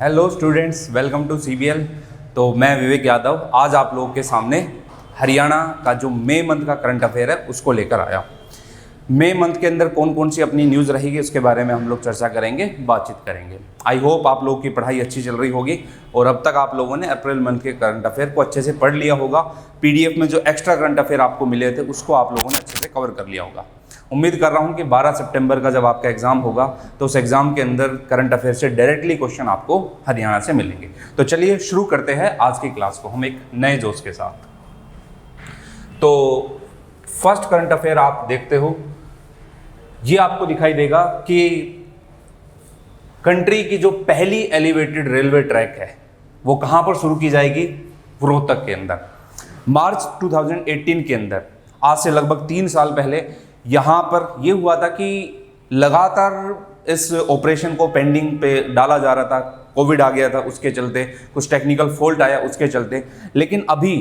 Hello students, welcome to CBL. तो मैं विवेक यादव आज आप लोगों के सामने हरियाणा का जो मई मंथ का करंट अफेयर है उसको लेकर आया। मई मंथ के अंदर कौन कौन सी अपनी न्यूज़ रहेगी उसके बारे में हम लोग चर्चा करेंगे, बातचीत करेंगे। आई होप आप लोगों की पढ़ाई अच्छी चल रही होगी और अब तक आप लोगों ने अप्रैल मंथ के करंट अफेयर को अच्छे से पढ़ लिया होगा। पीडीएफ में जो एक्स्ट्रा करंट अफेयर आपको मिले थे उसको आप लोगों ने अच्छे से कवर कर लिया होगा। उम्मीद कर रहा हूं कि 12 सितंबर का जब आपका एग्जाम होगा तो उस एग्जाम के अंदर करंट अफेयर से डायरेक्टली क्वेश्चन आपको हरियाणा से मिलेंगे। तो चलिए शुरू करते हैं आज की क्लास को हम एक नए जोश के साथ। तो फर्स्ट करंट अफेयर आप देखते हो, ये आपको दिखाई देगा कि कंट्री की जो पहली एलिवेटेड रेलवे ट्रैक है वो कहां पर शुरू की जाएगी? रोहतक के अंदर। मार्च 2018 के अंदर, आज से लगभग 3 साल पहले यहाँ पर ये हुआ था कि लगातार इस ऑपरेशन को पेंडिंग पे डाला जा रहा था। कोविड आ गया था, उसके चलते कुछ टेक्निकल फॉल्ट आया उसके चलते, लेकिन अभी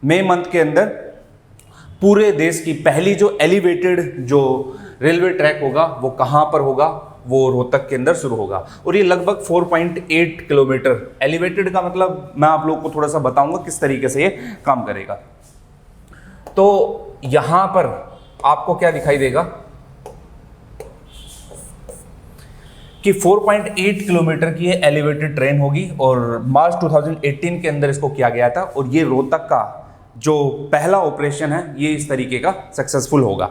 मई मंथ के अंदर पूरे देश की पहली जो एलिवेटेड जो रेलवे ट्रैक होगा वो कहाँ पर होगा? वो रोहतक के अंदर शुरू होगा और ये लगभग 4.8 किलोमीटर। एलिवेटेड का मतलब मैं आप लोगों को थोड़ा सा बताऊंगा किस तरीके से ये काम करेगा। तो यहां पर आपको क्या दिखाई देगा कि 4.8 किलोमीटर की ये एलिवेटेड ट्रेन होगी और मार्च 2018 के अंदर इसको किया गया था और ये रोहतक का जो पहला ऑपरेशन है ये इस तरीके का सक्सेसफुल होगा।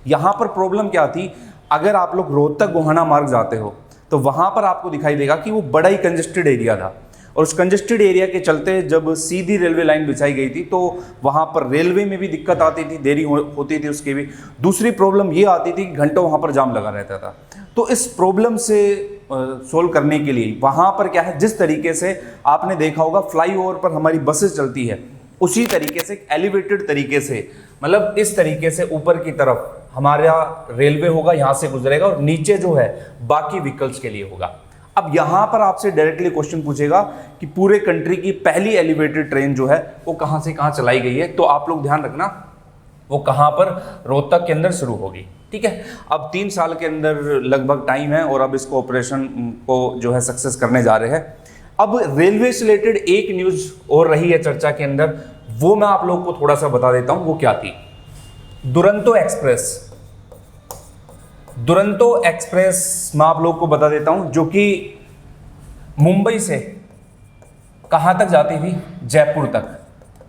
यहां पर प्रॉब्लम क्या थी, अगर आप लोग रोहतक गोहाना मार्ग जाते हो तो वहां पर आपको दिखाई देगा कि वो बड़ा ही कंजेस्टेड एरिया था और उस कंजेस्टेड एरिया के चलते जब सीधी रेलवे लाइन बिछाई गई थी तो वहाँ पर रेलवे में भी दिक्कत आती थी, देरी होती थी उसकी भी। दूसरी प्रॉब्लम ये आती थी कि घंटों वहाँ पर जाम लगा रहता था। तो इस प्रॉब्लम से सोल्व करने के लिए वहाँ पर क्या है, जिस तरीके से आपने देखा होगा फ्लाईओवर पर हमारी बसेस चलती है उसी तरीके से एलिवेटेड तरीके से, मतलब इस तरीके से ऊपर की तरफ हमारा रेलवे होगा, यहाँ से गुजरेगा और नीचे जो है बाकी व्हीकल्स के लिए होगा। अब यहां पर आपसे डायरेक्टली क्वेश्चन पूछेगा कि पूरे कंट्री की पहली एलिवेटेड ट्रेन जो है वो कहां से कहां चलाई गई है, तो आप लोग ध्यान रखना वो कहां पर? रोहतक के अंदर शुरू होगी। ठीक है, अब 3 साल के अंदर लगभग टाइम है और अब इसको ऑपरेशन को जो है सक्सेस करने जा रहे हैं। अब रेलवे से रिलेटेड एक न्यूज और रही है चर्चा के अंदर, वो मैं आप लोगों को थोड़ा सा बता देता हूं। वो क्या थी? दुरंतो एक्सप्रेस। दुरंतो एक्सप्रेस मैं आप लोगों को बता देता हूं, जो कि मुंबई से कहां तक जाती थी? जयपुर तक।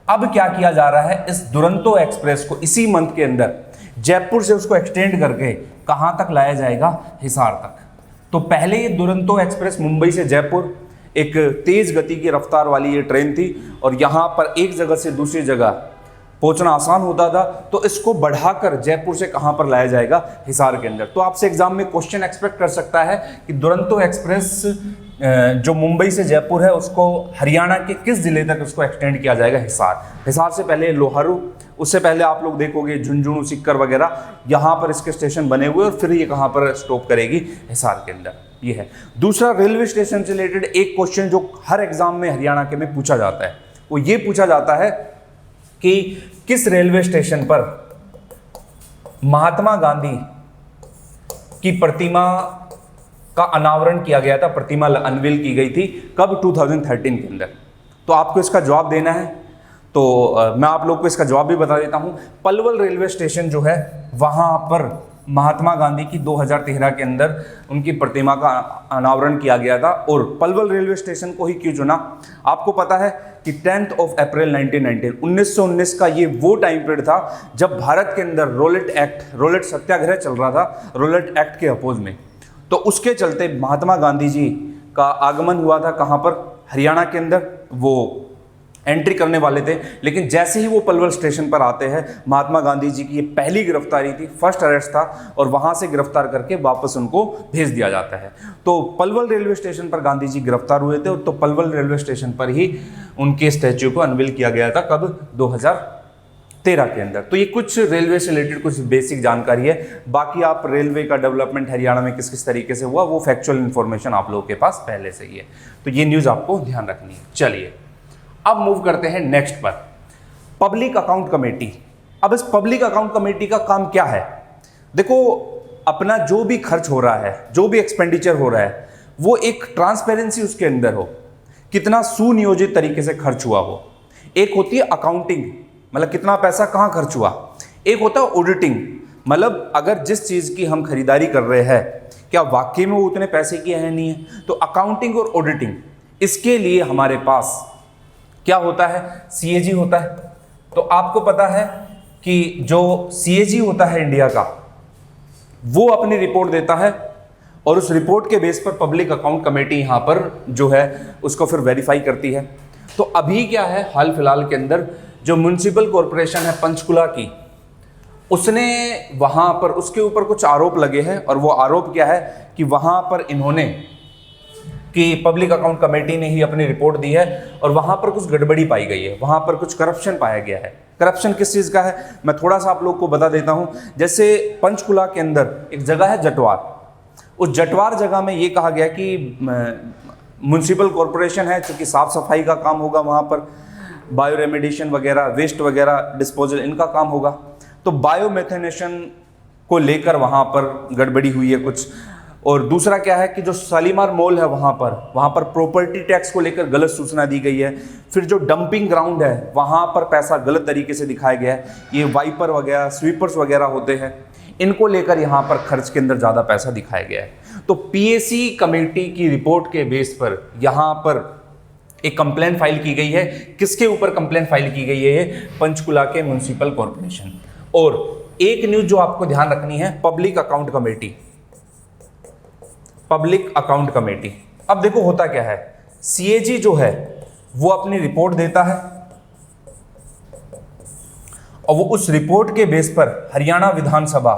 अब क्या किया जा रहा है, इस दुरंतो एक्सप्रेस को इसी मंथ के अंदर जयपुर से उसको एक्सटेंड करके कहां तक लाया जाएगा? हिसार तक। तो पहले ये दुरंतो एक्सप्रेस मुंबई से जयपुर एक तेज गति की रफ्तार वाली ये ट्रेन थी और यहां पर एक जगह से दूसरी जगह पहुंचना आसान होता था, तो इसको बढ़ाकर जयपुर से कहां पर लाया जाएगा? हिसार के अंदर। तो आपसे एग्जाम में क्वेश्चन एक्सपेक्ट कर सकता है कि दुरंतो एक्सप्रेस जो मुंबई से जयपुर है उसको हरियाणा के किस जिले तक उसको एक्सटेंड किया जाएगा? हिसार। हिसार से पहले लोहारू, उससे पहले आप लोग देखोगे झुंझुनू, सिक्कर वगैरह, यहाँ पर इसके स्टेशन बने हुए और फिर ये कहाँ पर स्टॉप करेगी? हिसार के अंदर। ये है। दूसरा रेलवे स्टेशन से रिलेटेड एक क्वेश्चन जो हर एग्जाम में हरियाणा के में पूछा जाता है, वो ये पूछा जाता है कि किस रेलवे स्टेशन पर महात्मा गांधी की प्रतिमा का अनावरण किया गया था, प्रतिमा अनवील की गई थी, कब? 2013 के अंदर। तो आपको इसका जवाब देना है, तो मैं आप लोग को इसका जवाब भी बता देता हूं। पलवल रेलवे स्टेशन जो है वहां पर महात्मा गांधी की 2013 के अंदर उनकी प्रतिमा का अनावरण किया गया था। और पलवल रेलवे स्टेशन को ही क्यों चुना? आपको पता है कि 10 अप्रैल 1919 का ये वो टाइम पीरियड था जब भारत के अंदर रोलेट सत्याग्रह चल रहा था, रोलेट एक्ट के अपोज में। तो उसके चलते महात्मा गांधी जी का आगमन हुआ था कहाँ पर? हरियाणा के अंदर। वो एंट्री करने वाले थे, लेकिन जैसे ही वो पलवल स्टेशन पर आते हैं, महात्मा गांधी जी की ये पहली गिरफ्तारी थी, फर्स्ट अरेस्ट था और वहां से गिरफ्तार करके वापस उनको भेज दिया जाता है। तो पलवल रेलवे स्टेशन पर गांधी जी गिरफ्तार हुए थे, तो पलवल रेलवे स्टेशन पर ही उनके स्टैच्यू को अनवील किया गया था, कब? 2013 के अंदर। तो ये कुछ रेलवे से रिलेटेड कुछ बेसिक जानकारी है। बाकी आप रेलवे का डेवलपमेंट हरियाणा में किस किस तरीके से हुआ वो फैक्चुअल इन्फॉर्मेशन आप लोगों के पास पहले से ही है, तो ये न्यूज़ आपको ध्यान रखनी है। चलिए अब मूव करते हैं नेक्स्ट पर, पब्लिक अकाउंट कमेटी। अब इस पब्लिक अकाउंट कमेटी का काम क्या है? देखो, अपना जो भी खर्च हो रहा है, जो भी एक्सपेंडिचर हो रहा है, वो एक ट्रांसपेरेंसी उसके अंदर हो, कितना सुनियोजित तरीके से खर्च हुआ हो। एक होती है अकाउंटिंग, मतलब कितना पैसा कहाँ खर्च हुआ। एक होता है ऑडिटिंग, मतलब अगर जिस चीज़ की हम खरीदारी कर रहे हैं क्या वाकई में वो उतने पैसे की है नहीं है। तो अकाउंटिंग और ऑडिटिंग, इसके लिए हमारे पास क्या होता है, सीएजी होता है। तो आपको पता है कि जो सीएजी होता है इंडिया का, वो अपनी रिपोर्ट देता है और उस रिपोर्ट के बेस पर पब्लिक अकाउंट कमेटी यहाँ पर जो है उसको फिर वेरीफाई करती है। तो अभी क्या है, हाल फिलहाल के अंदर जो म्युनिसिपल कॉरपोरेशन है पंचकुला की, उसने वहाँ पर उसके ऊपर कुछ आरोप लगे हैं। और वो आरोप क्या है कि वहाँ पर इन्होंने कि पब्लिक अकाउंट कमेटी ने ही अपनी रिपोर्ट दी है और वहाँ पर कुछ गड़बड़ी पाई गई है, वहाँ पर कुछ करप्शन पाया गया है। करप्शन किस चीज़ का है, मैं थोड़ा सा आप लोग को बता देता हूँ। जैसे पंचकुला के अंदर एक जगह है जटवार, उस जटवार जगह में ये कहा गया कि म्युनिसिपल कॉरपोरेशन है, चूँकि साफ़ सफाई का काम होगा वहाँ पर, बायो रेमेडिएशन वगैरह, वेस्ट वगैरह डिस्पोजल, इनका काम होगा। तो बायोमेथेनेशन को लेकर वहाँ पर गड़बड़ी हुई है कुछ। और दूसरा क्या है कि जो शालीमार मॉल है वहाँ पर प्रॉपर्टी टैक्स को लेकर गलत सूचना दी गई है। फिर जो डंपिंग ग्राउंड है वहाँ पर पैसा गलत तरीके से दिखाया गया है। ये वाइपर वगैरह, स्वीपर्स वगैरह होते हैं, इनको लेकर यहाँ पर खर्च के अंदर ज़्यादा पैसा दिखाया गया है। तो पीएसी कमेटी की रिपोर्ट के बेस पर यहाँ पर एक कंप्लेंट फाइल की गई है। किसके ऊपर कंप्लेंट फाइल की गई है? पंचकुला के म्युनिसिपल कॉरपोरेशन। और एक न्यूज़ जो आपको ध्यान रखनी है, public account committee. Public account committee, अब देखो होता क्या है, सीएजी जो है वो अपनी रिपोर्ट देता है और वो उस रिपोर्ट के बेस पर हरियाणा विधानसभा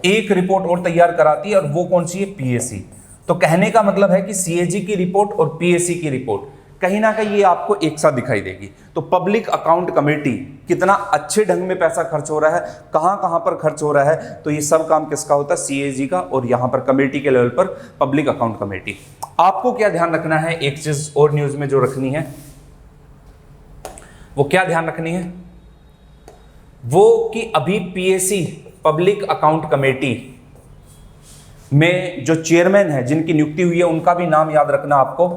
एक रिपोर्ट और तैयार कराती है और वो कौन सी है? पीएसी। तो कहने का मतलब है कि सीएजी की रिपोर्ट और पीएसी की रिपोर्ट कहीं ना कहीं ये आपको एक साथ दिखाई देगी। तो पब्लिक अकाउंट कमेटी कितना अच्छे ढंग में पैसा खर्च हो रहा है, कहां कहां पर खर्च हो रहा है, तो ये सब काम किसका होता है? सीएजी का। और यहां पर कमेटी के लेवल पर पब्लिक अकाउंट कमेटी। आपको क्या ध्यान रखना है, एक चीज और न्यूज में जो रखनी है, वो क्या ध्यान रखनी है, वो कि अभी पीएसी पब्लिक अकाउंट कमेटी में जो चेयरमैन है, जिनकी नियुक्ति हुई है, उनका भी नाम याद रखना आपको।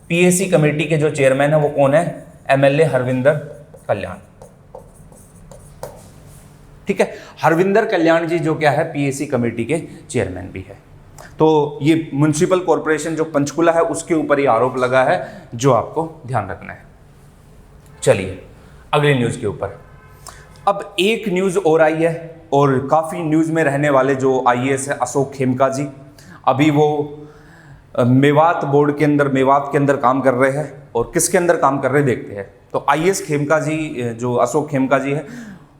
पीएसी कमेटी के जो चेयरमैन है वो कौन है? एमएलए हरविंदर कल्याण। ठीक है, हरविंदर कल्याण जी जो क्या है, पीएसी कमेटी के चेयरमैन भी है। तो ये म्युनिसिपल कॉरपोरेशन जो पंचकुला है उसके ऊपर ये आरोप लगा है, जो आपको ध्यान रखना है। चलिए अगली न्यूज के ऊपर। अब एक न्यूज और आई है, और काफी न्यूज में रहने वाले जो आईएएस है अशोक खेमका जी, अभी वो मेवात बोर्ड के अंदर, मेवात के अंदर काम कर रहे हैं। और किसके अंदर काम कर रहे देखते हैं। तो आईएएस खेमका जी, जो अशोक खेमका जी है,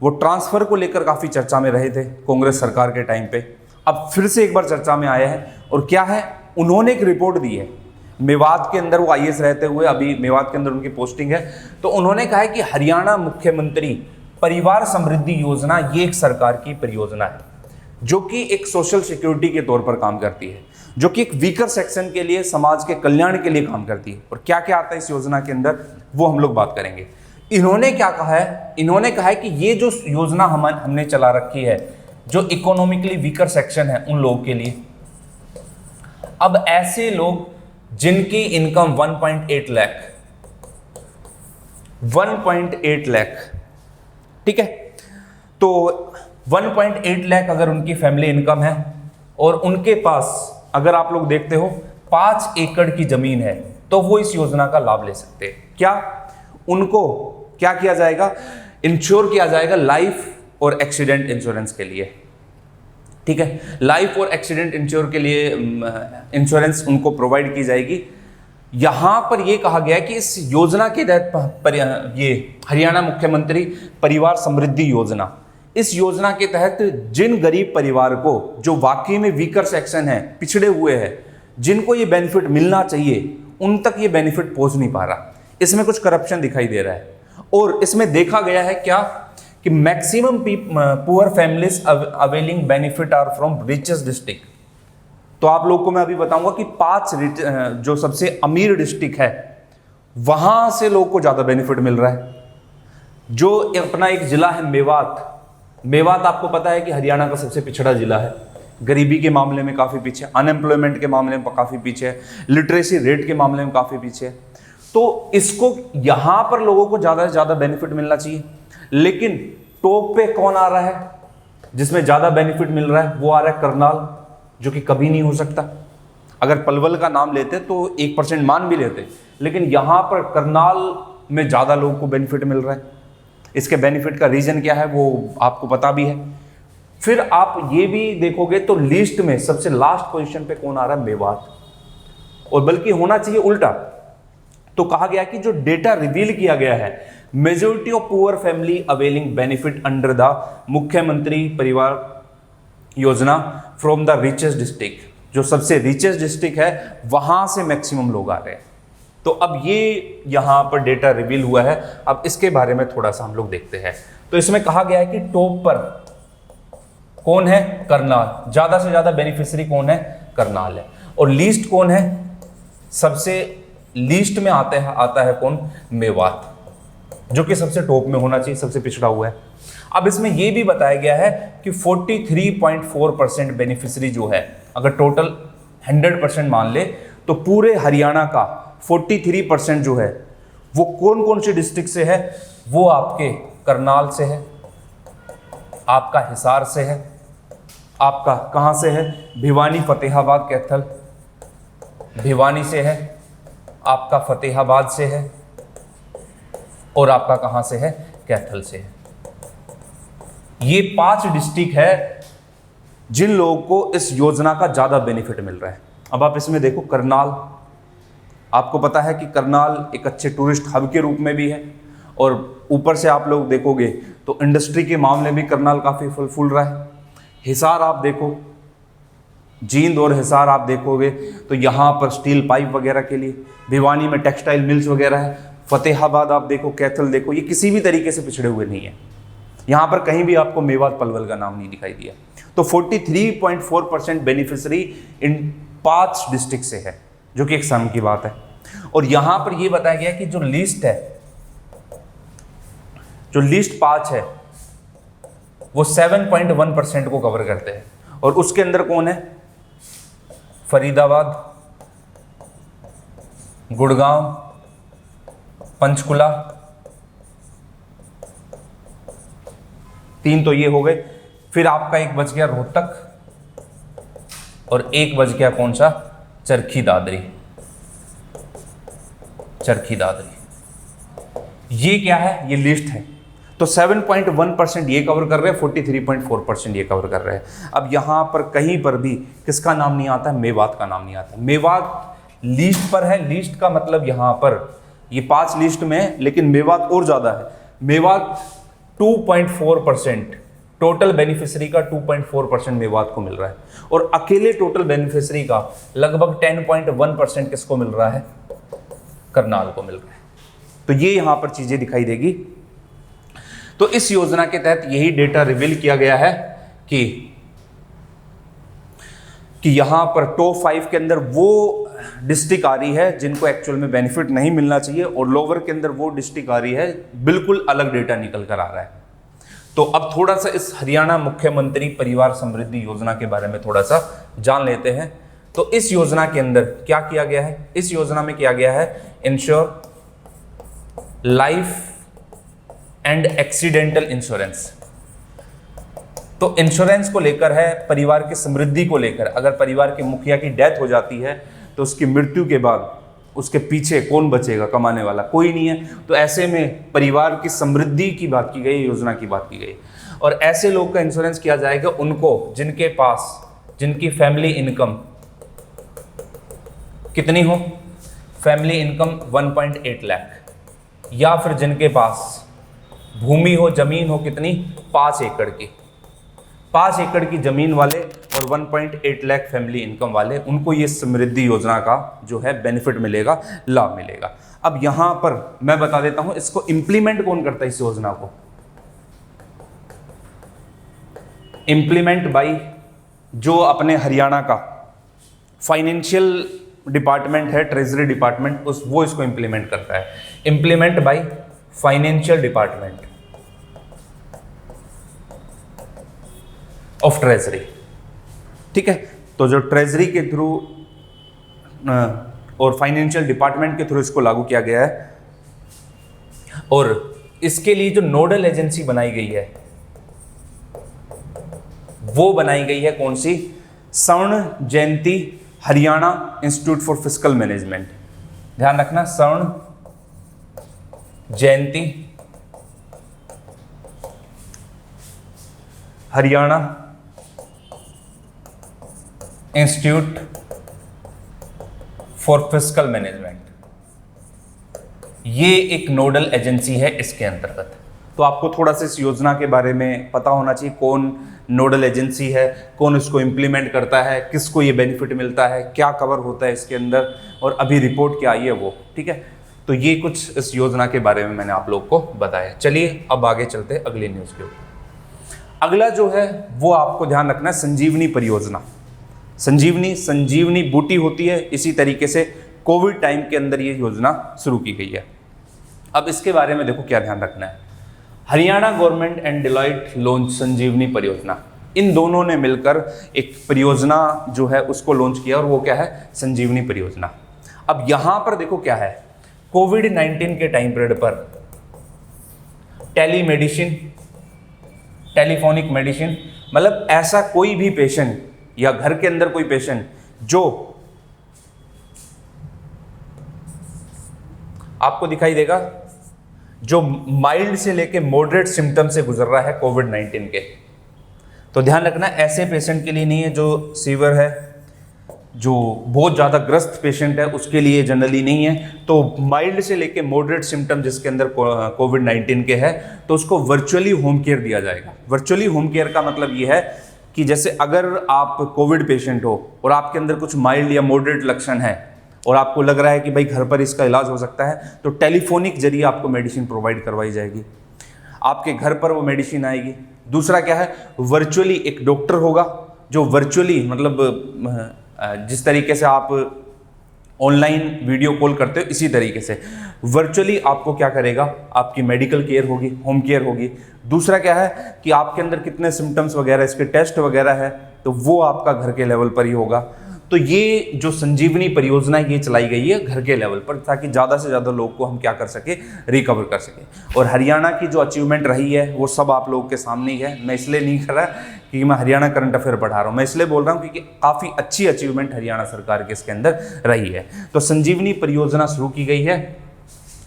वो ट्रांसफर को लेकर काफ़ी चर्चा में रहे थे कांग्रेस सरकार के टाइम पे। अब फिर से एक बार चर्चा में आया है। और क्या है, उन्होंने एक रिपोर्ट दी है मेवात के अंदर, वो आईएएस रहते हुए अभी मेवात के अंदर उनकी पोस्टिंग है। तो उन्होंने कहा है कि हरियाणा मुख्यमंत्री परिवार समृद्धि योजना ये एक सरकार की परियोजना है, जो कि एक सोशल सिक्योरिटी के तौर पर काम करती है, जो कि एक वीकर सेक्शन के लिए, समाज के कल्याण के लिए काम करती है। और क्या क्या आता है इस योजना के अंदर, वो हम लोग बात करेंगे। इन्होंने क्या कहा है, इन्होंने कहा है कि ये जो योजना हमने चला रखी है, जो इकोनॉमिकली वीकर सेक्शन है उन लोगों के लिए। अब ऐसे लोग जिनकी इनकम 1.8 लाख, ठीक है, तो 1.8 लाख अगर उनकी फैमिली इनकम है और उनके पास अगर आप लोग देखते हो 5 एकड़ की जमीन है, तो वो इस योजना का लाभ ले सकते हैं। क्या उनको क्या किया जाएगा? इंश्योर किया जाएगा लाइफ और एक्सीडेंट इंश्योरेंस के लिए। ठीक है, लाइफ और एक्सीडेंट इंश्योर के लिए इंश्योरेंस उनको प्रोवाइड की जाएगी। यहां पर यह कहा गया है कि इस योजना के तहत ये हरियाणा मुख्यमंत्री परिवार समृद्धि योजना, इस योजना के तहत जिन गरीब परिवार को, जो वाकई में वीकर सेक्शन है, पिछड़े हुए हैं, जिनको ये बेनिफिट मिलना चाहिए, उन तक ये बेनिफिट पहुंच नहीं पा रहा। इसमें कुछ करप्शन दिखाई दे रहा है। और इसमें देखा गया है क्या कि maximum poor families availing benefit are from richest district. तो आप लोग को मैं अभी बताऊंगा कि 5 जो सबसे अमीर डिस्ट्रिक्ट है, वहां से लोगों को ज्यादा बेनिफिट मिल रहा है। जो अपना एक जिला है मेवात, मेवात आपको पता है कि हरियाणा का सबसे पिछड़ा जिला है। गरीबी के मामले में काफ़ी पीछे, अनएम्प्लॉयमेंट के मामले में काफ़ी पीछे है, लिटरेसी रेट के मामले में काफ़ी पीछे है। तो इसको यहाँ पर लोगों को ज़्यादा से ज़्यादा बेनिफिट मिलना चाहिए। लेकिन टॉप पे कौन आ रहा है जिसमें ज़्यादा बेनिफिट मिल रहा है? वो आ रहा है करनाल, जो कि कभी नहीं हो सकता। अगर पलवल का नाम लेते तो 1% मान भी लेते, लेकिन यहाँ पर करनाल में ज़्यादा लोगों को बेनिफिट मिल रहा है। इसके बेनिफिट का रीज़न क्या है वो आपको पता भी है। फिर आप ये भी देखोगे तो लिस्ट में सबसे लास्ट पोजीशन पे कौन आ रहा है? मेवात। और बल्कि होना चाहिए उल्टा। तो कहा गया कि जो डेटा रिवील किया गया है, majority of poor family availing benefit under the मुख्यमंत्री परिवार योजना फ्रॉम द रिचेस्ट डिस्ट्रिक्ट, जो सबसे रिचेस्ट डिस्ट्रिक्ट है वहां से मैक्सिमम लोग आ रहे हैं। तो अब ये यहां पर डेटा रिवील हुआ है। अब इसके बारे में थोड़ा सा हम लोग देखते हैं। तो इसमें कहा गया है कि टॉप पर कौन है? करनाल। ज्यादा से ज्यादा बेनिफिशियरी कौन है? करनाल है। और लीस्ट कौन है? सबसे लीस्ट में आता है कौन? मेवात, जो कि सबसे टॉप में होना चाहिए, सबसे पिछड़ा हुआ है। अब इसमें यह भी बताया गया है कि 43.4% बेनिफिशियरी जो है, अगर टोटल 100% मान ले तो पूरे हरियाणा का 43% जो है वो कौन कौन सी डिस्ट्रिक्ट से है? वो आपके करनाल से है, आपका हिसार से है, आपका कहां से है? भिवानी, फतेहाबाद, कैथल, भिवानी से है, आपका फतेहाबाद से है, और आपका कहां से है? कैथल से है। ये 5 डिस्ट्रिक्ट है जिन लोगों को इस योजना का ज्यादा बेनिफिट मिल रहा है। अब आप इसमें देखो, करनाल, आपको पता है कि करनाल एक अच्छे टूरिस्ट हब के रूप में भी है, और ऊपर से आप लोग देखोगे तो इंडस्ट्री के मामले भी करनाल काफ़ी फूल रहा है। हिसार आप देखो, जींद और हिसार आप देखोगे तो यहाँ पर स्टील पाइप वगैरह के लिए, भिवानी में टेक्सटाइल मिल्स वगैरह है, फतेहाबाद आप देखो, कैथल देखो, ये किसी भी तरीके से पिछड़े हुए नहीं है। यहाँ पर कहीं भी आपको मेवात पलवल का नाम नहीं दिखाई दिया। तो 43.4% बेनिफिशियरी इन 5 डिस्ट्रिक्ट से है, जो कि एक शर्म की बात है। और यहाँ पर यह बताया गया कि जो लिस्ट है, जो लिस्ट 5 है, वो 7.1% को कवर करते हैं। और उसके अंदर कौन है? फरीदाबाद, गुड़गांव, पंचकुला, 3 तो ये हो गए। फिर आपका एक बच गया रोहतक, और एक बच गया कौन सा? चरखी दादरी। चरखी दादरी ये क्या है? ये लिस्ट है। तो 7.1% ये कवर कर रहे हैं, 43.4% ये कवर कर रहे हैं। अब यहाँ पर कहीं पर भी किसका नाम नहीं आता है? मेवात का नाम नहीं आता। मेवात लिस्ट पर है। लिस्ट का मतलब यहाँ पर ये 5 लिस्ट में है, लेकिन मेवात और ज़्यादा है। मेवात 2.4%, टोटल बेनिफिशियरी का 2.4% मेवात को मिल रहा है। और अकेले टोटल बेनिफिशियरी का लगभग 10.1% किसको मिल रहा है? करनाल को मिल रहा है। तो ये यहाँ पर चीज़ें दिखाई देगी। तो इस योजना के तहत यही डेटा रिवील किया गया है कि यहां पर टॉप 5 के अंदर वो डिस्ट्रिक्ट आ रही है जिनको एक्चुअल में बेनिफिट नहीं मिलना चाहिए, और लोअर के अंदर वो डिस्ट्रिक्ट आ रही है, बिल्कुल अलग डेटा निकल कर आ रहा है। तो अब थोड़ा सा इस हरियाणा मुख्यमंत्री परिवार समृद्धि योजना के बारे में थोड़ा सा जान लेते हैं। तो इस योजना के अंदर क्या किया गया है? इस योजना में किया गया है ensure life and accidental insurance. तो इंश्योरेंस को लेकर है, परिवार की समृद्धि को लेकर। अगर परिवार के मुखिया की डेथ हो जाती है तो उसकी मृत्यु के बाद उसके पीछे कौन बचेगा? कमाने वाला कोई नहीं है। तो ऐसे में परिवार की समृद्धि की बात की गई, योजना की बात की गई। और ऐसे लोग का इंश्योरेंस किया जाएगा उनको जिनके पास, जिनकी फैमिली इनकम कितनी हो? फैमिली इनकम 1.8 लाख, या फिर जिनके पास भूमि हो, जमीन हो कितनी? 5 एकड़ की। 5 एकड़ की जमीन वाले और 1.8 लाख फैमिली इनकम वाले, उनको ये समृद्धि योजना का जो है बेनिफिट मिलेगा, लाभ मिलेगा। अब यहां पर मैं बता देता हूं इसको इंप्लीमेंट कौन करता है? इस योजना को इंप्लीमेंट बाई जो अपने हरियाणा का फाइनेंशियल डिपार्टमेंट है, ट्रेजरी डिपार्टमेंट, वो इसको इंप्लीमेंट करता है। Implement by financial department of treasury. ठीक है। तो जो ट्रेजरी के थ्रू और फाइनेंशियल डिपार्टमेंट के थ्रू इसको लागू किया गया है, और इसके लिए जो नोडल एजेंसी बनाई गई है वो बनाई गई है कौन सी? Swarna Jayanti Haryana institute for fiscal management. ध्यान रखना, Swarna Jayanti Haryana institute for fiscal management, ये एक नोडल एजेंसी है इसके अंतर्गत। तो आपको थोड़ा सा इस योजना के बारे में पता होना चाहिए, कौन नोडल एजेंसी है, कौन इसको इम्प्लीमेंट करता है, किसको ये बेनिफिट मिलता है, क्या कवर होता है इसके अंदर, और अभी रिपोर्ट क्या आई है वो। ठीक है, तो ये कुछ इस योजना के बारे में मैंने आप लोग को बताया। चलिए अब आगे चलते हैं अगली न्यूज़ के ऊपर। अगला जो है वो आपको ध्यान रखना है, संजीवनी परियोजना। संजीवनी बूटी होती है, इसी तरीके से कोविड टाइम के अंदर ये योजना शुरू की गई है। अब इसके बारे में देखो क्या ध्यान रखना है। Haryana government and Deloitte launch Sanjeevani परियोजना, इन दोनों ने मिलकर एक परियोजना जो है उसको लॉन्च किया, और वो क्या है? संजीवनी परियोजना। अब यहां पर देखो क्या है, कोविड-19 के टाइम पीरियड पर टेलीमेडिसिन, टेलीफोनिक मेडिसिन, मतलब ऐसा कोई भी पेशेंट या घर के अंदर कोई पेशेंट जो आपको दिखाई देगा, जो माइल्ड से लेके मॉडरेट सिम्टम से गुजर रहा है कोविड-19 के, तो ध्यान रखना ऐसे पेशेंट के लिए नहीं है। जो सीवियर है, जो बहुत ज़्यादा ग्रस्त पेशेंट है, उसके लिए जनरली नहीं है। तो माइल्ड से लेके मॉडरेट सिम्टम जिसके अंदर कोविड-19 के है, तो उसको वर्चुअली होम केयर दिया जाएगा। वर्चुअली होम केयर का मतलब ये है कि जैसे अगर आप कोविड पेशेंट हो और आपके अंदर कुछ माइल्ड या मॉडरेट लक्षण है और आपको लग रहा है कि भाई घर पर इसका इलाज हो सकता है, तो टेलीफोनिक जरिए आपको मेडिसिन प्रोवाइड करवाई जाएगी, आपके घर पर वो मेडिसिन आएगी। दूसरा क्या है, वर्चुअली एक डॉक्टर होगा जो वर्चुअली, मतलब जिस तरीके से आप ऑनलाइन वीडियो कॉल करते हो इसी तरीके से वर्चुअली आपको क्या करेगा, आपकी मेडिकल केयर होगी, होम केयर होगी। दूसरा क्या है कि आपके अंदर कितने सिम्टम्स वगैरह, इसके टेस्ट वगैरह है, तो वो आपका घर के लेवल पर ही होगा। तो ये जो संजीवनी परियोजना ये चलाई गई है घर के लेवल पर, ताकि ज़्यादा से ज़्यादा लोग को हम क्या कर सके, रिकवर कर सके। और हरियाणा की जो अचीवमेंट रही है वो सब आप लोगों के सामने ही है। मैं इसलिए नहीं कर रहा कि मैं हरियाणा करंट अफेयर पढ़ा रहा हूँ, मैं इसलिए बोल रहा हूँ क्योंकि काफ़ी अच्छी अचीवमेंट हरियाणा सरकार के इसके अंदर रही है। तो संजीवनी परियोजना शुरू की गई है,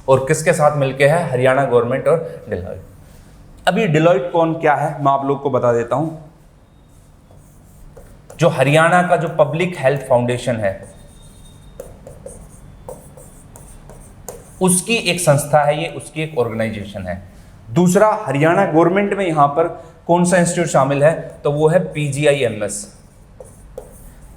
और किसके साथ मिलकर है? हरियाणा गवर्नमेंट और डिलॉयट। अभी डिलॉयट कौन क्या है मैं आप लोग को बता देता हूँ। जो हरियाणा का जो पब्लिक हेल्थ फाउंडेशन है, उसकी एक संस्था है ये, उसकी एक ऑर्गेनाइजेशन है। दूसरा, हरियाणा गवर्नमेंट में यहां पर कौन सा इंस्टीट्यूट शामिल है? तो वो है PGIMS,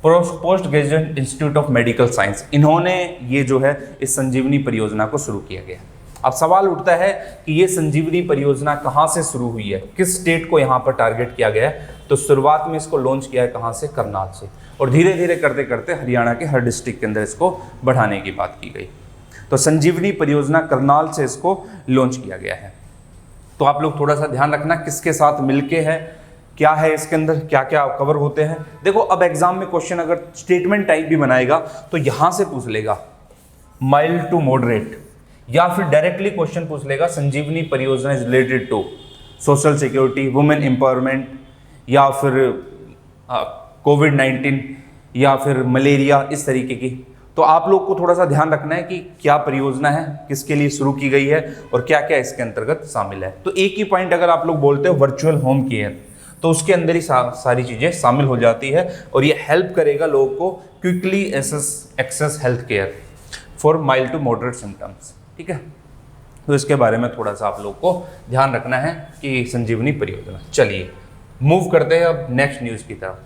post graduate institute of medical science. इन्होंने ये जो है इस संजीवनी परियोजना को शुरू किया गया। अब सवाल उठता है कि ये संजीवनी परियोजना कहाँ से शुरू हुई है, किस स्टेट को यहाँ पर टारगेट किया गया है? तो शुरुआत में इसको लॉन्च किया है कहाँ से? करनाल से, और धीरे धीरे करते करते हरियाणा के हर डिस्ट्रिक्ट के अंदर इसको बढ़ाने की बात की गई। तो संजीवनी परियोजना करनाल से इसको लॉन्च किया गया है। तो आप लोग थोड़ा सा ध्यान रखना किसके साथ मिलके है, क्या है इसके अंदर, क्या क्या कवर होते हैं। देखो अब एग्जाम में क्वेश्चन अगर स्टेटमेंट टाइप भी बनाएगा तो यहाँ से पूछ लेगा माइल्ड टू मॉडरेट, या फिर डायरेक्टली क्वेश्चन पूछ लेगा संजीवनी परियोजना is related to social security, women empowerment, या फिर कोविड-19, या फिर मलेरिया, इस तरीके की। तो आप लोग को थोड़ा सा ध्यान रखना है कि क्या परियोजना है, किसके लिए शुरू की गई है, और क्या क्या इसके अंतर्गत शामिल है। तो एक ही पॉइंट अगर आप लोग बोलते हो वर्चुअल होम केयर, तो उसके अंदर ही सारी चीज़ें शामिल हो जाती है, और ये हेल्प करेगा लोगों को quickly access health care for mild to moderate symptoms. ठीक है, तो इसके बारे में थोड़ा सा आप लोग को ध्यान रखना है कि संजीवनी परियोजना। चलिए मूव करते हैं अब नेक्स्ट न्यूज़ की तरफ।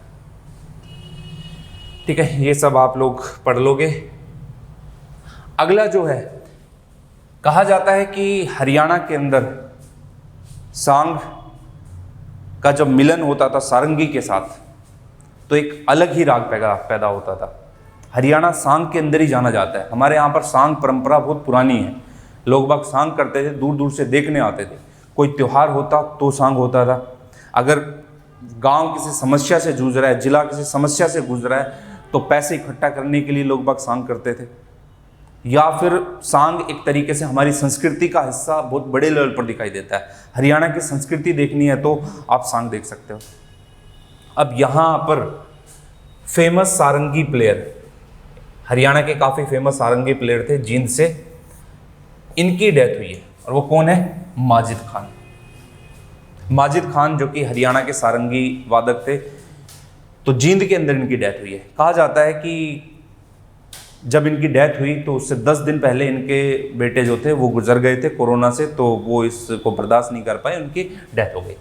ठीक है, ये सब आप लोग पढ़ लोगे। अगला जो है, कहा जाता है कि हरियाणा के अंदर सांग का जब मिलन होता था सारंगी के साथ, तो एक अलग ही राग पैदा होता था। हरियाणा सांग के अंदर ही जाना जाता है। हमारे यहाँ पर सांग परंपरा बहुत पुरानी है, लोग बाग सांग करते थे, दूर दूर से देखने आते थे। कोई त्यौहार होता तो सांग होता था। अगर गांव किसी समस्या से जूझ रहा है, जिला किसी समस्या से जूझ रहा है, तो पैसे इकट्ठा करने के लिए लोग बाग सांग करते थे। या फिर सांग एक तरीके से हमारी संस्कृति का हिस्सा बहुत बड़े लेवल पर दिखाई देता है। हरियाणा की संस्कृति देखनी है तो आप सांग देख सकते हो। अब यहाँ पर फेमस सारंगी प्लेयर, हरियाणा के काफ़ी फेमस सारंगी प्लेयर थे जींद से, इनकी डेथ हुई है। और वो कौन है? माजिद खान। माजिद खान जो कि हरियाणा के सारंगी वादक थे, तो जींद के अंदर इनकी डेथ हुई है। कहा जाता है कि जब इनकी डेथ हुई तो उससे 10 दिन पहले इनके बेटे जो थे वो गुजर गए थे कोरोना से, तो वो इसको बर्दाश्त नहीं कर पाए, उनकी डेथ हो गई।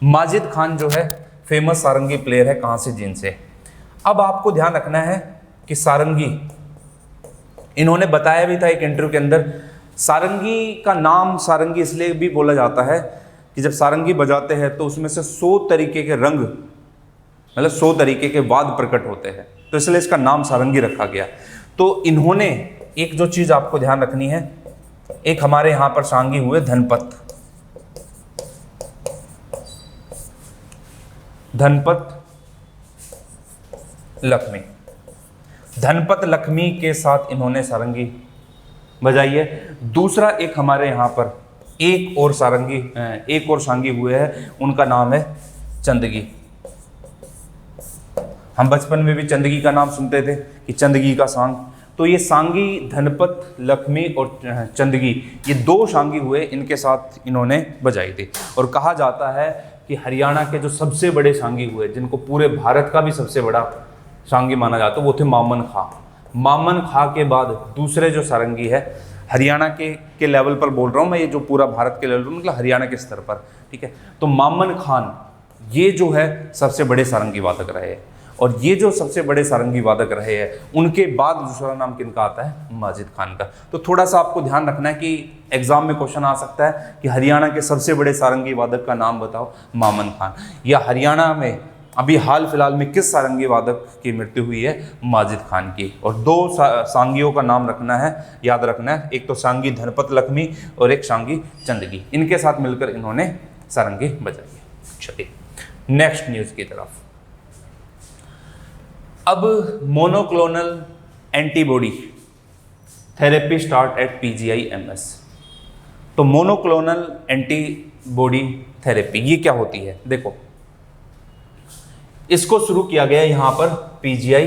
माजिद खान जो है फेमस सारंगी प्लेयर है, कहाँ से? जींद से। अब आपको ध्यान रखना है कि सारंगी, इन्होंने बताया भी था एक इंटरव्यू के अंदर, सारंगी का नाम सारंगी इसलिए भी बोला जाता है कि जब सारंगी बजाते हैं तो उसमें से 100 तरीके के रंग, मतलब 100 तरीके के वाद प्रकट होते हैं, तो इसलिए इसका नाम सारंगी रखा गया। तो इन्होंने एक जो चीज आपको ध्यान रखनी है, एक हमारे यहां पर सांगी हुए धनपत लक्ष्मी, धनपत लक्ष्मी के साथ इन्होंने सारंगी बजाई है। दूसरा एक हमारे यहाँ पर एक और सांगी हुए हैं, उनका नाम है चंदगी। हम बचपन में भी चंदगी का नाम सुनते थे कि चंदगी का सांग, तो ये सांगी, धनपत लक्ष्मी और चंदगी, ये 2 सांगी हुए, इनके साथ इन्होंने बजाई थी। और कहा जाता है कि हरियाणा के जो सबसे बड़े सांगी हुए, जिनको पूरे भारत का भी सबसे बड़ा सांगी माना जाता है, वो थे मामन खां। मामन खां के बाद दूसरे जो सारंगी है, हरियाणा के लेवल पर बोल रहा हूँ मैं, ये जो पूरा भारत के लेवल पर, मतलब हरियाणा के स्तर पर, ठीक है। तो मामन खान ये जो है सबसे बड़े सारंगी वादक रहे हैं, और ये जो सबसे बड़े सारंगी वादक रहे हैं, उनके बाद दूसरा नाम किनका आता है? माजिद खान का। तो थोड़ा सा आपको ध्यान रखना है कि एग्जाम में क्वेश्चन आ सकता है कि हरियाणा के सबसे बड़े सारंगी वादक का नाम बताओ, मामन खान। या हरियाणा में अभी हाल फिलहाल में किस सारंगी वादक की मृत्यु हुई है? माजिद खान की। और 2 सांगियों का नाम रखना है, याद रखना है, एक तो सांगी धनपत लक्ष्मी और एक सांगी चंदगी, इनके साथ मिलकर इन्होंने सारंगी बजाई है। चलिए नेक्स्ट न्यूज की तरफ। अब monoclonal antibody therapy start at PGIMS। तो मोनोक्लोनल एंटीबॉडी थेरेपी ये क्या होती है? देखो, इसको शुरू किया गया यहां पर PGI,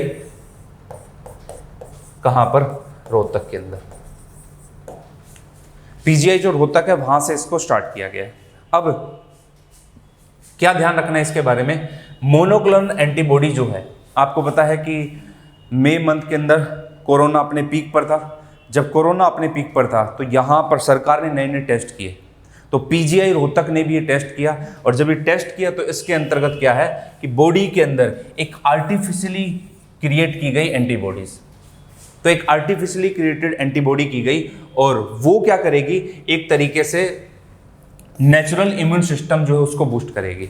कहां पर? रोहतक के अंदर। PGI जो रोहतक है वहां से इसको स्टार्ट किया गया है। अब क्या ध्यान रखना है इसके बारे में? मोनोक्लोनल एंटीबॉडी जो है, आपको पता है कि मई मंथ के अंदर कोरोना अपने पीक पर था। जब कोरोना अपने पीक पर था तो यहाँ पर सरकार ने नए नए टेस्ट किए, तो PGI रोहतक ने भी ये टेस्ट किया। और जब ये टेस्ट किया तो इसके अंतर्गत क्या है कि बॉडी के अंदर एक आर्टिफिशियली क्रिएट की गई एंटीबॉडीज, तो एक आर्टिफिशियली क्रिएटेड एंटीबॉडी की गई, और वो क्या करेगी? एक तरीके से नेचुरल इम्यून सिस्टम जो है उसको बूस्ट करेगी।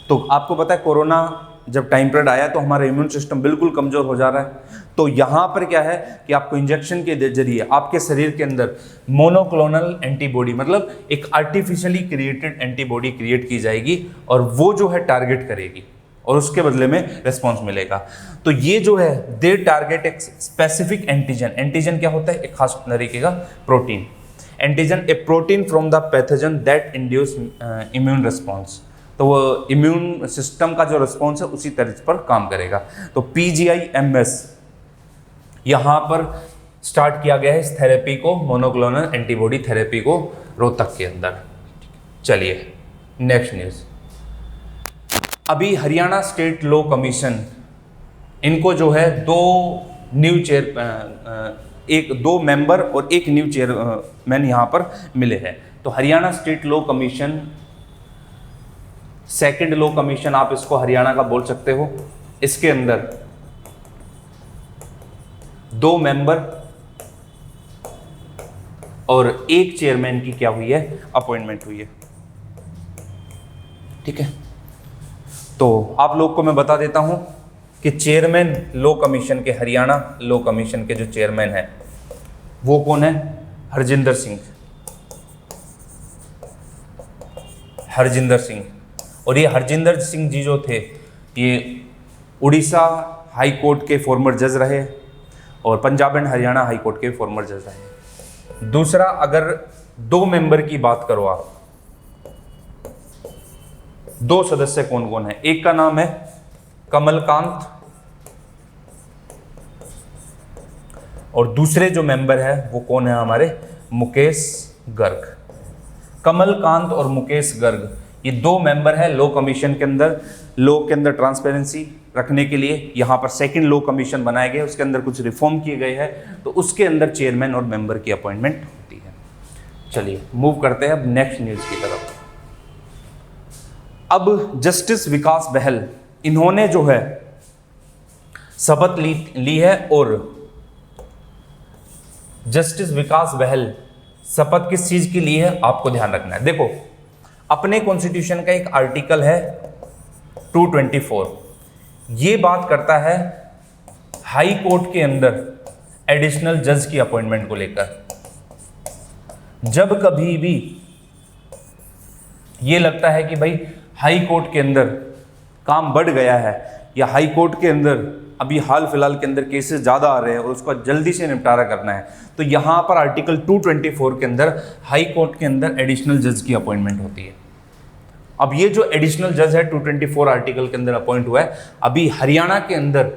तो आपको पता है कोरोना जब टाइम पीरियड आया तो हमारा इम्यून सिस्टम बिल्कुल कमज़ोर हो जा रहा है। तो यहाँ पर क्या है कि आपको इंजेक्शन के जरिए आपके शरीर के अंदर मोनोक्लोनल एंटीबॉडी, मतलब एक आर्टिफिशियली क्रिएटेड एंटीबॉडी क्रिएट की जाएगी, और वो जो है टारगेट करेगी और उसके बदले में रिस्पॉन्स मिलेगा। तो ये जो है दे टारगेट एक स्पेसिफिक एंटीजन। एंटीजन क्या होता है? एक खास तरीके का protein. Antigen A protein from the pathogen that induce immune response. तो वो इम्यून सिस्टम का जो रिस्पॉन्स है उसी तरह पर काम करेगा। तो PGIMS यहाँ पर स्टार्ट किया गया है इस थेरेपी को, मोनोक्लोनल एंटीबॉडी थेरेपी को रोहतक के अंदर। चलिए नेक्स्ट न्यूज़। अभी हरियाणा स्टेट लॉ कमीशन, इनको जो है 2 मेंबर और 1 न्यू चेयरमैन यहाँ पर मिले हैं। तो Haryana state law commission, second law commission आप इसको हरियाणा का बोल सकते हो, इसके अंदर 2 मेंबर और 1 चेयरमैन की क्या हुई है? अपॉइंटमेंट हुई है। ठीक है, तो आप लोग को मैं बता देता हूं कि चेयरमैन लॉ कमीशन के, हरियाणा लॉ कमीशन के जो चेयरमैन है वो कौन है? हरजिंदर सिंह। और ये हरजिंदर सिंह जी जो थे ये उड़ीसा हाई कोर्ट के फॉर्मर जज रहे और Punjab and Haryana high court के फॉर्मर जज रहे। दूसरा, अगर 2 मेंबर की बात करो आप, 2 सदस्य कौन कौन है? एक का नाम है कमलकांत और दूसरे जो मेंबर है वो कौन है? हमारे मुकेश गर्ग। कमलकांत और मुकेश गर्ग ये 2 मेंबर है लॉ कमीशन के अंदर। लॉ के अंदर ट्रांसपेरेंसी रखने के लिए यहाँ पर सेकंड लॉ कमीशन बनाए गए, उसके अंदर कुछ रिफॉर्म किए गए हैं, तो उसके अंदर चेयरमैन और मेंबर की अपॉइंटमेंट होती है। चलिए मूव करते हैं अब नेक्स्ट न्यूज की तरफ। अब जस्टिस विकास बहल, इन्होंने जो है शपथ ली है और जस्टिस विकास बहल शपथ किस चीज की ली है आपको ध्यान रखना है। देखो, अपने कॉन्स्टिट्यूशन का एक आर्टिकल है 224, ये बात करता है हाई कोर्ट के अंदर एडिशनल जज की अपॉइंटमेंट को लेकर। जब कभी भी ये लगता है कि भाई हाई कोर्ट के अंदर काम बढ़ गया है या हाई कोर्ट के अंदर अभी हाल फिलहाल के अंदर केसेस ज़्यादा आ रहे हैं और उसका जल्दी से निपटारा करना है, तो यहाँ पर आर्टिकल 224 के अंदर हाई कोर्ट के अंदर एडिशनल जज की अपॉइंटमेंट होती है। अब ये जो एडिशनल जज है 224 आर्टिकल के अंदर अपॉइंट हुआ है, अभी हरियाणा के अंदर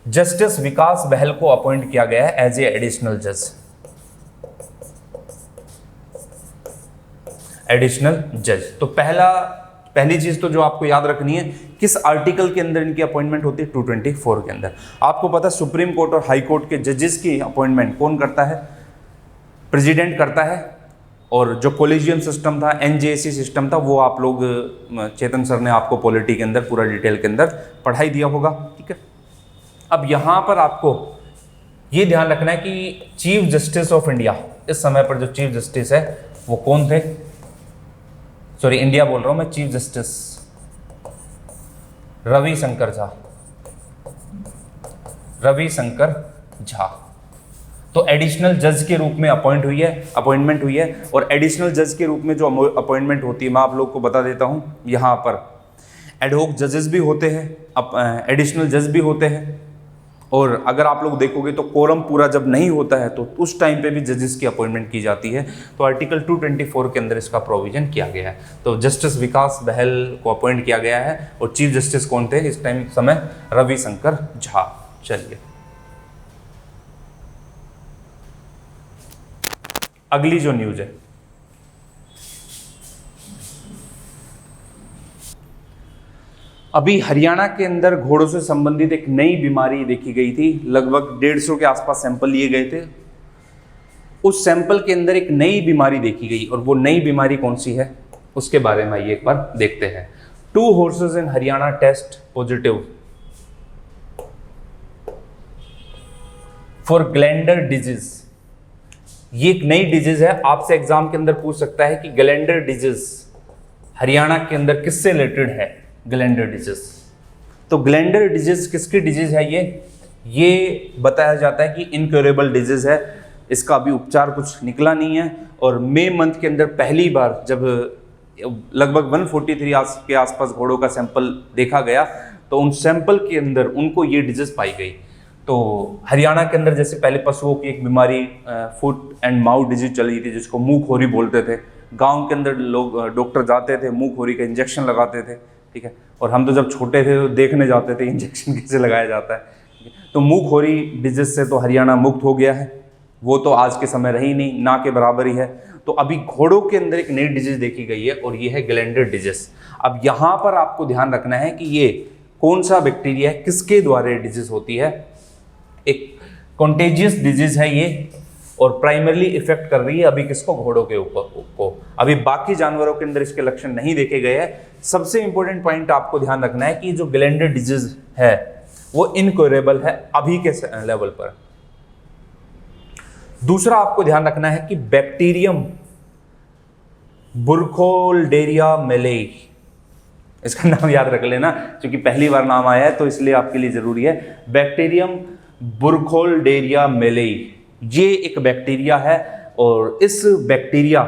जस्टिस विकास बहल को अपॉइंट किया गया है एज ए एडिशनल जज। एडिशनल जज तो पहली चीज तो जो आपको याद रखनी है, किस आर्टिकल के अंदर इनकी अपॉइंटमेंट होती है? 224 के अंदर। आपको पता है सुप्रीम कोर्ट और हाई कोर्ट के जजेस की अपॉइंटमेंट कौन करता है? प्रेसिडेंट करता है। और जो कॉलेजियम सिस्टम था, एनजेएसी सिस्टम था, वो आप लोग चेतन सर ने आपको पॉलिटी के अंदर पूरा डिटेल के अंदर पढ़ाई दिया होगा, ठीक है। अब यहाँ पर आपको ये ध्यान रखना है कि चीफ जस्टिस ऑफ इंडिया, इस समय पर जो चीफ जस्टिस है वो कौन थे? सॉरी, इंडिया बोल रहा हूं मैं, चीफ जस्टिस रविशंकर झा। तो एडिशनल जज के रूप में अपॉइंटमेंट हुई है और एडिशनल जज के रूप में जो अपॉइंटमेंट होती है मैं आप लोग को बता देता हूं। यहाँ पर एडहोक जजेस भी होते हैं, एडिशनल जज भी होते हैं, और अगर आप लोग देखोगे तो कोरम पूरा जब नहीं होता है तो उस टाइम पे भी जजेस की अपॉइंटमेंट की जाती है। तो आर्टिकल 224 के अंदर इसका प्रोविजन किया गया है। तो जस्टिस विकास बहल को अपॉइंट किया गया है और चीफ जस्टिस कौन थे इस टाइम समय? रविशंकर झा। चलिए अगली जो न्यूज है, अभी हरियाणा के अंदर घोड़ों से संबंधित एक नई बीमारी देखी गई थी। लगभग 150 के आसपास सैंपल लिए गए थे। उस सैंपल के अंदर एक नई बीमारी देखी गई और वो नई बीमारी कौन सी है उसके बारे में आइए एक बार देखते हैं। 2 horses in Haryana test positive for glander disease. ये एक नई डिजीज है। आपसे एग्जाम के अंदर पूछ सकता है कि ग्लैंडर डिजीज हरियाणा के अंदर किससे रिलेटेड है? ग्लैंडर डिजीज। तो ग्लैंडर डिजीज किसकी डिजीज है? ये बताया जाता है कि इनक्योरेबल डिजीज है। इसका अभी उपचार कुछ निकला नहीं है और मई मंथ के अंदर पहली बार जब लगभग 143 के आसपास घोड़ों का सैंपल देखा गया तो उन सैंपल के अंदर उनको ये डिजीज पाई गई। तो हरियाणा के अंदर जैसे पहले पशुओं की एक बीमारी फुट एंड माउथ डिजीज चली थी जिसको मुंह खोरी बोलते थे। गांव के अंदर लोग डॉक्टर जाते थे, मुंह खोरी का इंजेक्शन लगाते थे, ठीक है। और हम तो जब छोटे थे तो देखने जाते थे इंजेक्शन कैसे लगाया जाता है। तो मुंह खोरी डिजीज से तो हरियाणा मुक्त हो गया है, वो तो आज के समय रही नहीं, ना के बराबर ही है। तो अभी घोड़ों के अंदर एक नई डिजीज देखी गई है और ये है ग्लैंडर डिजीज। अब यहाँ पर आपको ध्यान रखना है कि ये कौन सा बैक्टीरिया है, किसके द्वारा डिजीज होती है। एक कॉन्टेजियस डिजीज है ये और प्राइमरली इफेक्ट कर रही है अभी किसको? घोड़ों के ऊपर को। अभी बाकी जानवरों के अंदर इसके लक्षण नहीं देखे गए हैं। सबसे इंपॉर्टेंट पॉइंट आपको ध्यान रखना है कि जो ग्लैंडर डिजीज है वो इनक्योरेबल है अभी के लेवल पर। दूसरा आपको ध्यान रखना है कि बैक्टीरियम बुरखोल्डेरिया मेलेई, इसका नाम याद रख लेना क्योंकि पहली बार नाम आया है तो इसलिए आपके लिए जरूरी है। बैक्टीरियम बुरखोल्डेरिया मेलेई ये एक बैक्टीरिया है और इस बैक्टीरिया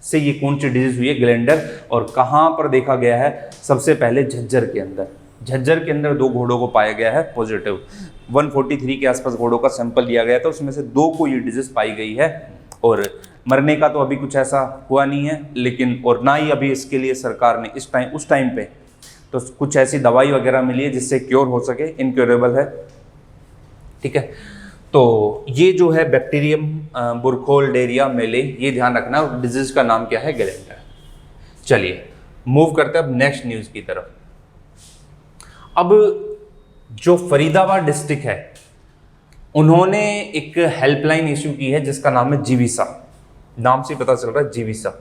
से ये कौन सी डिजीज हुई है, ग्लैंडर, और कहाँ पर देखा गया है, सबसे पहले झज्जर के अंदर। झज्जर के अंदर 2 घोड़ों को पाया गया है पॉजिटिव। 143 के आसपास घोड़ों का सैंपल लिया गया था, उसमें से 2 को ये डिजीज पाई गई है, और मरने का तो अभी कुछ ऐसा हुआ नहीं है, लेकिन और ना ही अभी इसके लिए सरकार ने उस टाइम पे तो कुछ ऐसी दवाई वगैरह मिली है जिससे क्योर हो सके, इनक्योरेबल है। ठीक है, तो ये जो है बैक्टीरियम बुरखोल्डेरिया मेले, ये ध्यान रखना, और डिजीज का नाम क्या है, ग्लैंडर। चलिए मूव करते हैं अब नेक्स्ट न्यूज़ की तरफ। अब जो फरीदाबाद डिस्ट्रिक्ट है, उन्होंने एक हेल्पलाइन इशू की है जिसका नाम है जीविसा। नाम से पता चल रहा है जीविसा।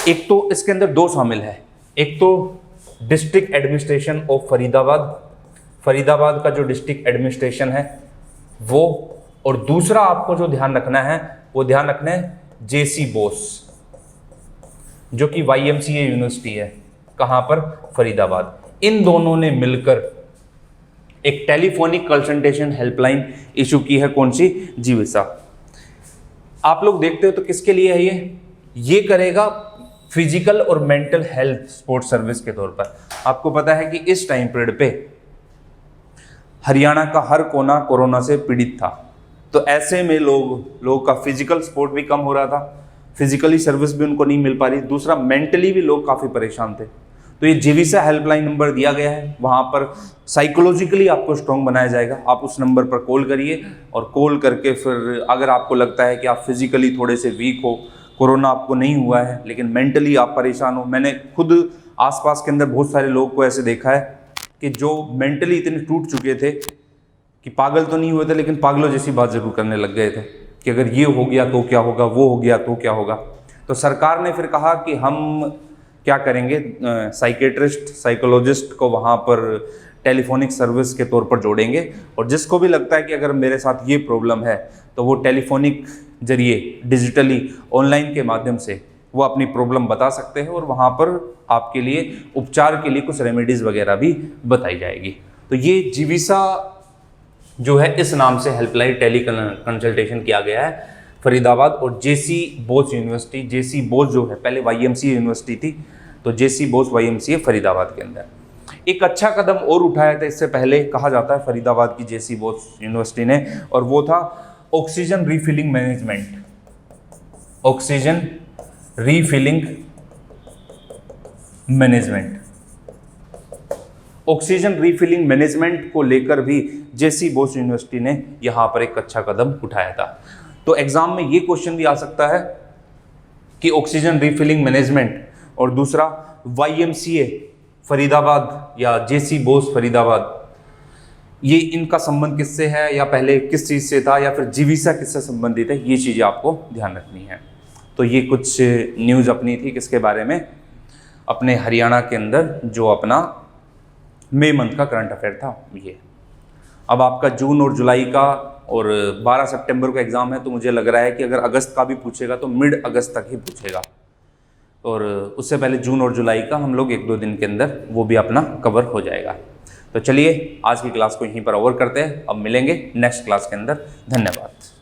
एक तो इसके अंदर 2 शामिल है, एक तो district administration of Faridabad, Faridabad का जो डिस्ट्रिक्ट एडमिनिस्ट्रेशन है वो, और दूसरा आपको जो ध्यान रखना है वो ध्यान रखना है जेसी बोस, जो कि YMCA यूनिवर्सिटी है, कहां पर, फरीदाबाद। इन दोनों ने मिलकर एक टेलीफोनिक कंसल्टेशन हेल्पलाइन इशू की है, कौन सी, जीविसा। आप लोग देखते हो तो किसके लिए है ये करेगा फिजिकल और मेंटल हेल्थ सपोर्ट सर्विस के तौर पर। आपको पता है कि इस टाइम पीरियड पे हरियाणा का हर कोना कोरोना से पीड़ित था, तो ऐसे में लोगों का फिजिकल सपोर्ट भी कम हो रहा था, फिजिकली सर्विस भी उनको नहीं मिल पा रही, दूसरा मेंटली भी लोग काफ़ी परेशान थे। तो ये जीविसा हेल्पलाइन नंबर दिया गया है, वहाँ पर साइकोलॉजिकली आपको स्ट्रॉन्ग बनाया जाएगा। आप उस नंबर पर कॉल करिए, और कॉल करके फिर अगर आपको लगता है कि आप फिजिकली थोड़े से वीक हो, कोरोना आपको नहीं हुआ है लेकिन मेंटली आप परेशान हो, मैंने खुद आसपास के अंदर बहुत सारे लोग को ऐसे देखा है कि जो मेंटली इतने टूट चुके थे कि पागल तो नहीं हुए थे लेकिन पागलों जैसी बात जरूर करने लग गए थे कि अगर ये हो गया तो क्या होगा, वो हो गया तो क्या होगा। तो सरकार ने फिर कहा कि हम क्या करेंगे, साइकेट्रिस्ट, साइकोलॉजिस्ट को वहाँ पर टेलीफोनिक सर्विस के तौर पर जोड़ेंगे, और जिसको भी लगता है कि अगर मेरे साथ ये प्रॉब्लम है तो वो टेलीफोनिक जरिए, डिजिटली, ऑनलाइन के माध्यम से वो अपनी प्रॉब्लम बता सकते हैं, और वहाँ पर आपके लिए उपचार के लिए कुछ रेमेडीज़ वगैरह भी बताई जाएगी। तो ये जीविसा जो है इस नाम से हेल्पलाइन टेली कंसल्टेशन किया गया है फरीदाबाद, और जेसी बोस यूनिवर्सिटी, जेसी बोस जो है पहले YMCA यूनिवर्सिटी थी, तो जेसी बोस YMCA फरीदाबाद के अंदर। एक अच्छा कदम और उठाया था इससे पहले, कहा जाता है फरीदाबाद की जेसी बोस यूनिवर्सिटी ने, और वो था oxygen refilling management. Oxygen refilling management, oxygen refilling management को लेकर भी जेसी बोस यूनिवर्सिटी ने यहाँ पर एक अच्छा कदम उठाया था। तो एग्जाम में ये क्वेश्चन भी आ सकता है कि ऑक्सीजन रीफिलिंग मैनेजमेंट और दूसरा YMCA फरीदाबाद या जेसी बोस फरीदाबाद, ये इनका संबंध किससे है, या पहले किस चीज़ से था, या फिर जीविसा किससे संबंधित है, ये चीज़ें आपको ध्यान रखनी है। तो ये कुछ न्यूज़ अपनी थी किसके बारे में, अपने हरियाणा के अंदर जो अपना मई मंथ का करंट अफेयर था ये। अब आपका जून और जुलाई का और 12 सितंबर को एग्ज़ाम है, तो मुझे लग रहा है कि अगर अगस्त का भी पूछेगा तो मिड अगस्त तक ही पूछेगा, और उससे पहले जून और जुलाई का हम लोग 1-2 दिन के अंदर वो भी अपना कवर हो जाएगा। तो चलिए आज की क्लास को यहीं पर ओवर करते हैं, अब मिलेंगे नेक्स्ट क्लास के अंदर। धन्यवाद।